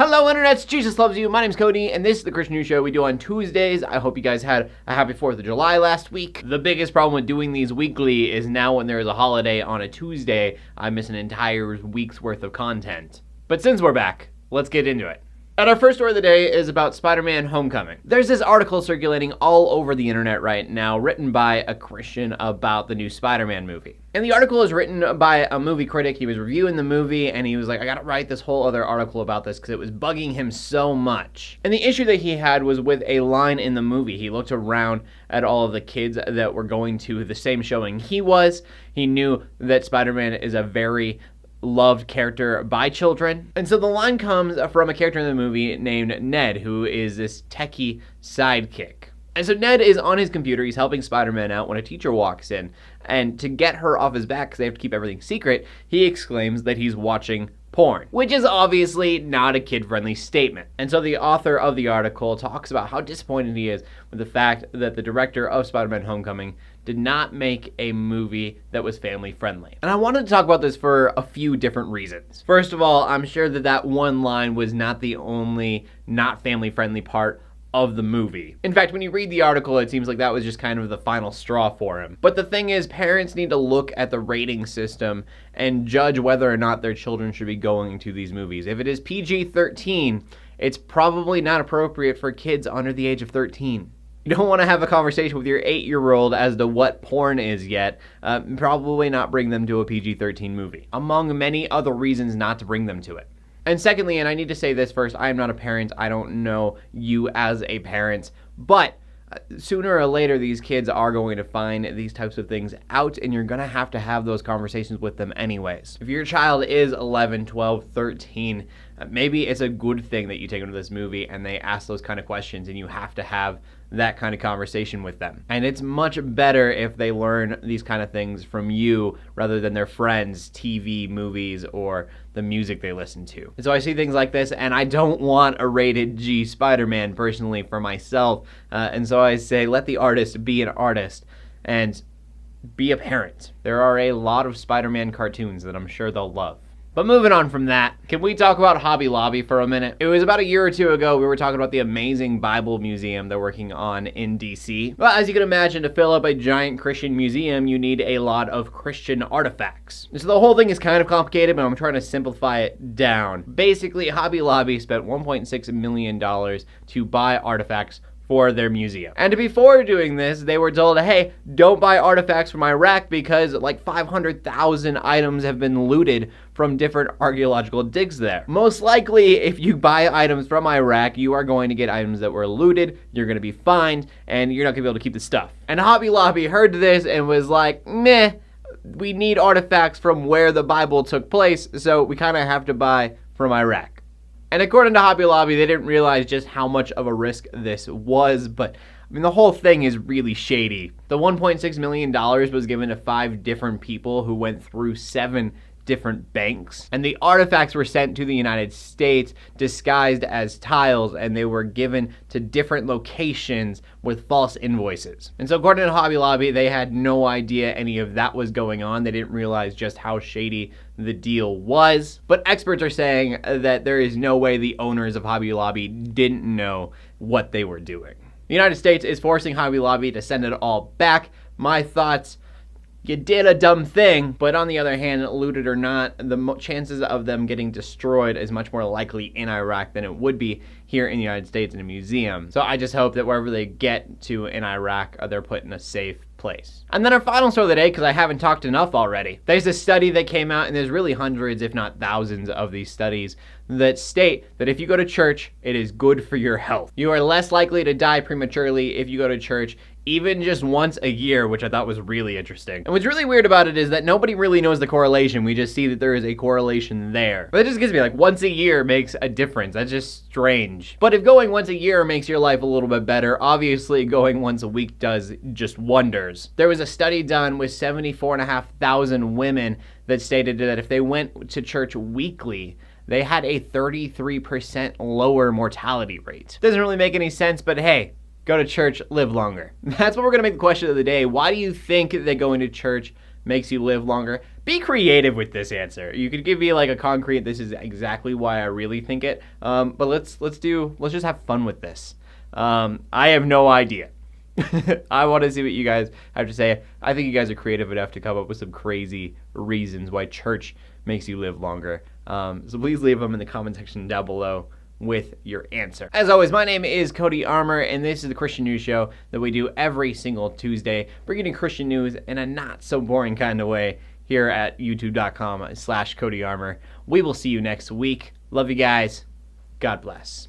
Hello internets, Jesus loves you. My name's Cody, and this is the Christian News Show we do on Tuesdays. I hope you guys had a happy 4th of July last week. The biggest problem with doing these weekly is now when there is a holiday on a Tuesday, I miss an entire week's worth of content. But since we're back, let's get into it. And our first story of the day is about Spider-Man Homecoming. There's this article circulating all over the internet right now, written by a Christian about the new Spider-Man movie. And the article is written by a movie critic. He was reviewing the movie, and he was like, I gotta write this whole other article about this because it was bugging him so much. And the issue that he had was with a line in the movie. He looked around at all of the kids that were going to the same showing he was. He knew that Spider-Man is a very loved character by children. And so the line comes from a character in the movie named Ned, who is this techie sidekick. And so Ned is on his computer, he's helping Spider-Man out when a teacher walks in, and to get her off his back, because they have to keep everything secret, he exclaims that he's watching porn, which is obviously not a kid-friendly statement. And so the author of the article talks about how disappointed he is with the fact that the director of Spider-Man Homecoming did not make a movie that was family-friendly. And I wanted to talk about this for a few different reasons. First of all, I'm sure that one line was not the only not family-friendly part of the movie. In fact, when you read the article, it seems like that was just kind of the final straw for him. But the thing is, parents need to look at the rating system and judge whether or not their children should be going to these movies. If it is PG-13, it's probably not appropriate for kids under the age of 13. You don't want to have a conversation with your 8-year-old as to what porn is yet. Probably not bring them to a PG-13 movie, among many other reasons not to bring them to it. And secondly, and I need to say this first, I am not a parent. I don't know you as a parent, but sooner or later, these kids are going to find these types of things out, and you're going to have those conversations with them anyways. If your child is 11, 12, 13, maybe it's a good thing that you take them to this movie and they ask those kind of questions, and you have to have that kind of conversation with them. And it's much better if they learn these kind of things from you rather than their friends, TV, movies, or the music they listen to. And so I see things like this, and I don't want a rated G Spider-Man personally for myself. And so I say, let the artist be an artist and be a parent. There are a lot of Spider-Man cartoons that I'm sure they'll love. But moving on from that, can we talk about Hobby Lobby for a minute? It was about a year or two ago, we were talking about the amazing Bible museum they're working on in DC. Well, as you can imagine, to fill up a giant Christian museum, you need a lot of Christian artifacts. So the whole thing is kind of complicated, but I'm trying to simplify it down. Basically, Hobby Lobby spent $1.6 million to buy artifacts for their museum. And before doing this, they were told, hey, don't buy artifacts from Iraq because like 500,000 items have been looted from different archaeological digs there. Most likely, if you buy items from Iraq, you are going to get items that were looted, you're going to be fined, and you're not going to be able to keep the stuff. And Hobby Lobby heard this and was like, meh, we need artifacts from where the Bible took place, so we kind of have to buy from Iraq. And according to Hobby Lobby, they didn't realize just how much of a risk this was, but I mean, the whole thing is really shady. The $1.6 million was given to 5 different people who went through 7 different banks, and the artifacts were sent to the United States disguised as tiles, and they were given to different locations with false invoices. And so according to Hobby Lobby, they had no idea any of that was going on. They didn't realize just how shady the deal was. But experts are saying that there is no way the owners of Hobby Lobby didn't know what they were doing. The United States is forcing Hobby Lobby to send it all back. My thoughts: you did a dumb thing, but on the other hand, looted or not, the chances of them getting destroyed is much more likely in Iraq than it would be here in the United States in a museum. So I just hope that wherever they get to in Iraq, they're put in a safe place. And then our final story of the day, because I haven't talked enough already. There's a study that came out, and there's really hundreds, if not thousands, of these studies that state that if you go to church, it is good for your health. You are less likely to die prematurely if you go to church, even just once a year, which I thought was really interesting. And what's really weird about it is that nobody really knows the correlation. We just see that there is a correlation there. But it just gives me like once a year makes a difference. That's just strange. But if going once a year makes your life a little bit better, obviously going once a week does just wonders. There was a study done with 74,500 women that stated that if they went to church weekly, they had a 33% lower mortality rate. Doesn't really make any sense, but hey, go to church, live longer. That's what we're going to make the question of the day. Why do you think that going to church makes you live longer? Be creative with this answer. You could give me like a concrete, this is exactly why I really think it. But let's just have fun with this. I have no idea. I want to see what you guys have to say. I think you guys are creative enough to come up with some crazy reasons why church makes you live longer. So please leave them in the comment section down below with your answer. As always, my name is CodyArmour, and this is the Christian News Show that we do every single Tuesday, bringing you Christian news in a not so boring kind of way here at youtube.com/CodyArmour. We will see you next week. Love you guys. God bless.